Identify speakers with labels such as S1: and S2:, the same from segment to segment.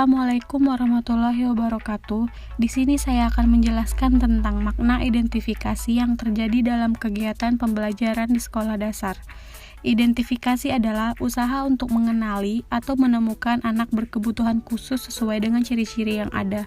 S1: Assalamualaikum warahmatullahi wabarakatuh. Di sini saya akan menjelaskan tentang makna identifikasi yang terjadi dalam kegiatan pembelajaran di sekolah dasar. Identifikasi adalah usaha untuk mengenali atau menemukan anak berkebutuhan khusus sesuai dengan ciri-ciri yang ada.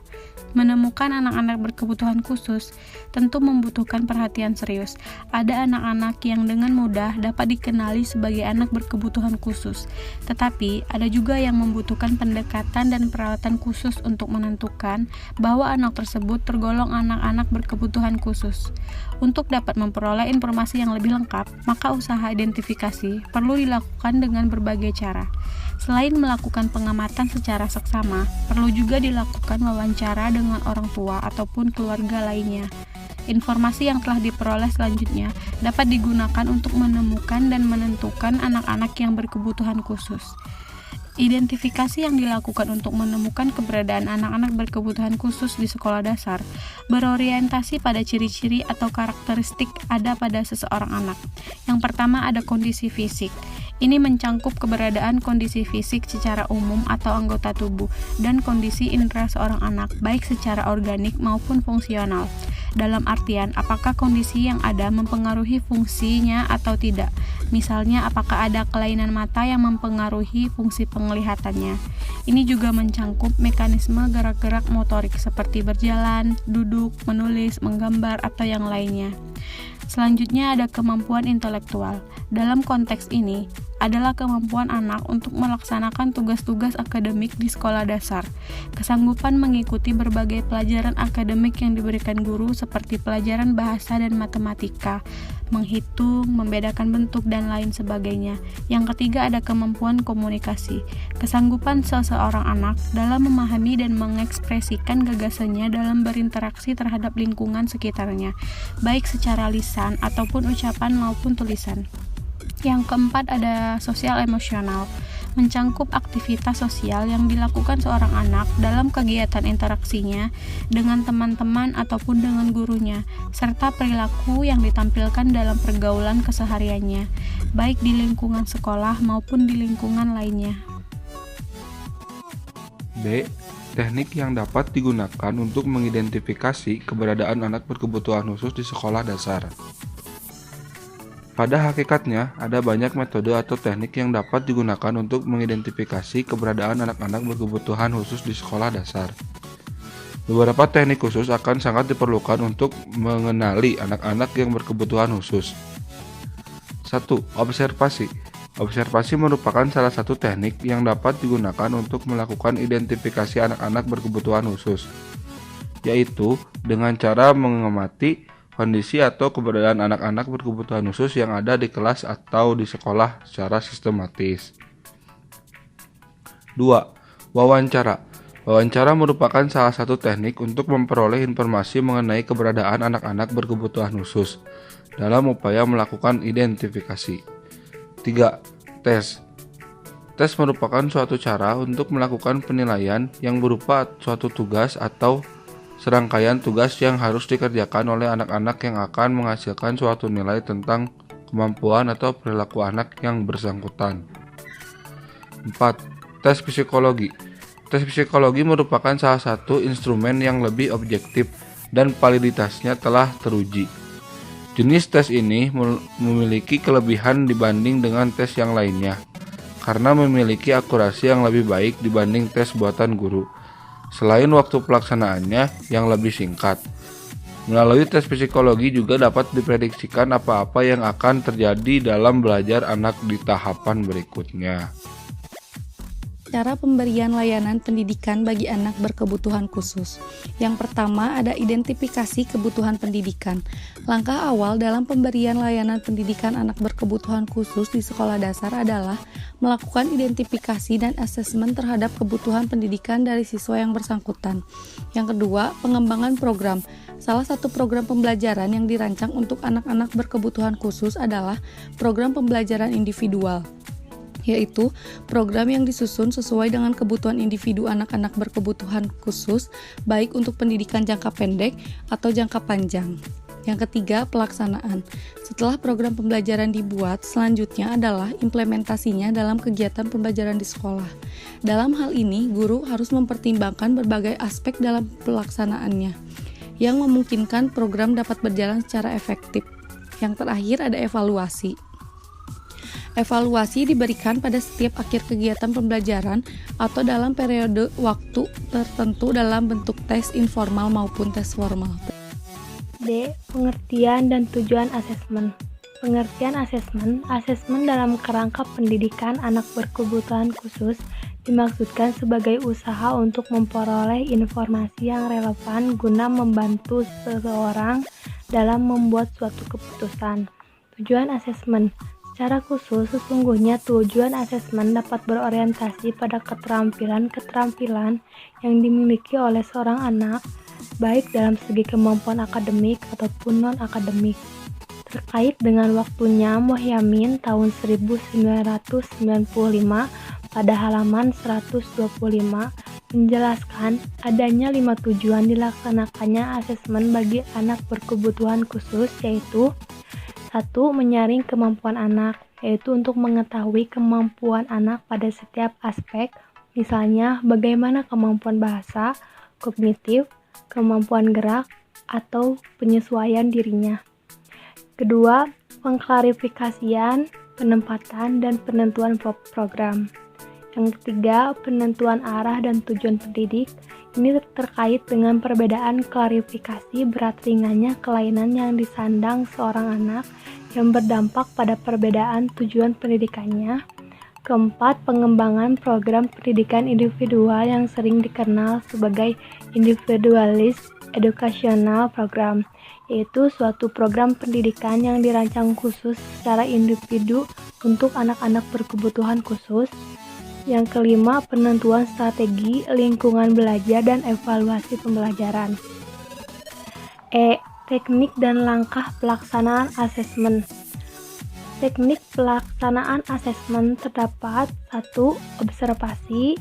S1: Menemukan anak-anak berkebutuhan khusus tentu membutuhkan perhatian serius. Ada anak-anak yang dengan mudah dapat dikenali sebagai anak berkebutuhan khusus, tetapi ada juga yang membutuhkan pendekatan dan perawatan khusus untuk menentukan bahwa anak tersebut tergolong anak-anak berkebutuhan khusus. Untuk dapat memperoleh informasi yang lebih lengkap, maka usaha identifikasi perlu dilakukan dengan berbagai cara. Selain melakukan pengamatan secara seksama, perlu juga dilakukan wawancara dengan orang tua ataupun keluarga lainnya. Informasi yang telah diperoleh selanjutnya dapat digunakan untuk menemukan dan menentukan anak-anak yang berkebutuhan khusus. Identifikasi yang dilakukan untuk menemukan keberadaan anak-anak berkebutuhan khusus di sekolah dasar berorientasi pada ciri-ciri atau karakteristik ada pada seseorang anak. Yang pertama ada kondisi fisik. Ini mencangkup keberadaan kondisi fisik secara umum atau anggota tubuh dan kondisi indera seorang anak, baik secara organik maupun fungsional. Dalam artian, apakah kondisi yang ada mempengaruhi fungsinya atau tidak. Misalnya, apakah ada kelainan mata yang mempengaruhi fungsi penglihatannya. Ini juga mencangkup mekanisme gerak-gerak motorik seperti berjalan, duduk, menulis, menggambar, atau yang lainnya. Selanjutnya ada kemampuan intelektual. Dalam konteks ini, adalah kemampuan anak untuk melaksanakan tugas-tugas akademik di sekolah dasar. Kesanggupan mengikuti berbagai pelajaran akademik yang diberikan guru seperti pelajaran bahasa dan matematika, menghitung, membedakan bentuk, dan lain sebagainya. Yang ketiga ada kemampuan komunikasi. Kesanggupan seseorang anak dalam memahami dan mengekspresikan gagasannya dalam berinteraksi terhadap lingkungan sekitarnya, baik secara lisan ataupun ucapan maupun tulisan. Yang keempat ada sosial emosional, mencangkup aktivitas sosial yang dilakukan seorang anak dalam kegiatan interaksinya dengan teman-teman ataupun dengan gurunya, serta perilaku yang ditampilkan dalam pergaulan kesehariannya, baik di lingkungan sekolah maupun di lingkungan lainnya.
S2: B. Teknik yang dapat digunakan untuk mengidentifikasi keberadaan anak berkebutuhan khusus di sekolah dasar. Pada hakikatnya, ada banyak metode atau teknik yang dapat digunakan untuk mengidentifikasi keberadaan anak-anak berkebutuhan khusus di sekolah dasar. Beberapa teknik khusus akan sangat diperlukan untuk mengenali anak-anak yang berkebutuhan khusus. 1. Observasi. Observasi merupakan salah satu teknik yang dapat digunakan untuk melakukan identifikasi anak-anak berkebutuhan khusus, yaitu dengan cara mengamati kondisi atau keberadaan anak-anak berkebutuhan khusus yang ada di kelas atau di sekolah secara sistematis. 2. Wawancara. Wawancara merupakan salah satu teknik untuk memperoleh informasi mengenai keberadaan anak-anak berkebutuhan khusus dalam upaya melakukan identifikasi. 3. Tes. Tes merupakan suatu cara untuk melakukan penilaian yang berupa suatu tugas atau serangkaian tugas yang harus dikerjakan oleh anak-anak yang akan menghasilkan suatu nilai tentang kemampuan atau perilaku anak yang bersangkutan. 4. Tes psikologi. Tes psikologi merupakan salah satu instrumen yang lebih objektif dan validitasnya telah teruji. Jenis tes ini memiliki kelebihan dibanding dengan tes yang lainnya, karena memiliki akurasi yang lebih baik dibanding tes buatan guru. Selain waktu pelaksanaannya yang lebih singkat, melalui tes psikologi juga dapat diprediksikan apa-apa yang akan terjadi dalam belajar anak di tahapan berikutnya.
S3: Cara pemberian layanan pendidikan bagi anak berkebutuhan khusus. Yang pertama ada identifikasi kebutuhan pendidikan. Langkah awal dalam pemberian layanan pendidikan anak berkebutuhan khusus di sekolah dasar adalah melakukan identifikasi dan asesmen terhadap kebutuhan pendidikan dari siswa yang bersangkutan. Yang kedua, pengembangan program. Salah satu program pembelajaran yang dirancang untuk anak-anak berkebutuhan khusus adalah program pembelajaran individual, yaitu program yang disusun sesuai dengan kebutuhan individu anak-anak berkebutuhan khusus, baik untuk pendidikan jangka pendek atau jangka panjang. Yang ketiga, pelaksanaan. Setelah program pembelajaran dibuat, selanjutnya adalah implementasinya dalam kegiatan pembelajaran di sekolah. Dalam hal ini, guru harus mempertimbangkan berbagai aspek dalam pelaksanaannya, yang memungkinkan program dapat berjalan secara efektif. Yang terakhir ada evaluasi. Evaluasi diberikan pada setiap akhir kegiatan pembelajaran atau dalam periode waktu tertentu dalam bentuk tes informal maupun tes formal.
S4: D. Pengertian dan tujuan asesmen. Pengertian asesmen dalam kerangka pendidikan anak berkebutuhan khusus dimaksudkan sebagai usaha untuk memperoleh informasi yang relevan guna membantu seseorang dalam membuat suatu keputusan. Tujuan asesmen. Secara khusus, sesungguhnya tujuan asesmen dapat berorientasi pada keterampilan-keterampilan yang dimiliki oleh seorang anak, baik dalam segi kemampuan akademik ataupun non-akademik. Terkait dengan waktunya, Mohyamin tahun 1995 pada halaman 125 menjelaskan adanya 5 tujuan dilaksanakannya asesmen bagi anak berkebutuhan khusus, yaitu 1. Menyaring kemampuan anak, yaitu untuk mengetahui kemampuan anak pada setiap aspek, misalnya bagaimana kemampuan bahasa, kognitif, kemampuan gerak, atau penyesuaian dirinya. Kedua, pengklarifikasian, penempatan, dan penentuan program. Yang ketiga, penentuan arah dan tujuan pendidik. Ini terkait dengan perbedaan klarifikasi berat ringannya kelainan yang disandang seorang anak yang berdampak pada perbedaan tujuan pendidikannya. Keempat, pengembangan program pendidikan individual yang sering dikenal sebagai individualist educational program, yaitu suatu program pendidikan yang dirancang khusus secara individu untuk anak-anak berkebutuhan khusus. Yang kelima, penentuan strategi lingkungan belajar dan evaluasi pembelajaran. E. Teknik dan langkah pelaksanaan asesmen. Teknik pelaksanaan asesmen terdapat 1. Observasi,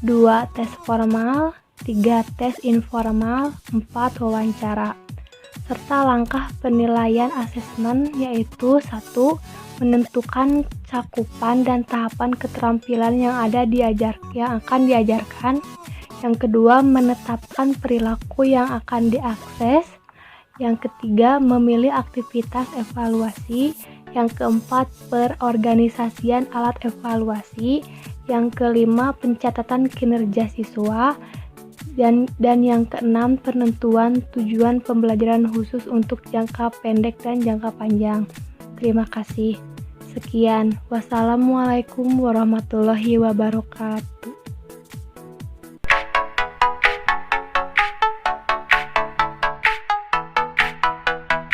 S4: 2. Tes formal, 3. Tes informal, 4. Wawancara. Serta langkah penilaian asesmen yaitu 1. Menentukan cakupan dan tahapan keterampilan yang akan diajarkan. Yang kedua, menetapkan perilaku yang akan diakses. Yang ketiga, memilih aktivitas evaluasi. Yang keempat, perorganisasian alat evaluasi. Yang kelima, pencatatan kinerja siswa. Dan yang keenam, penentuan tujuan pembelajaran khusus untuk jangka pendek dan jangka panjang. Terima kasih. Sekian. Wassalamualaikum warahmatullahi wabarakatuh.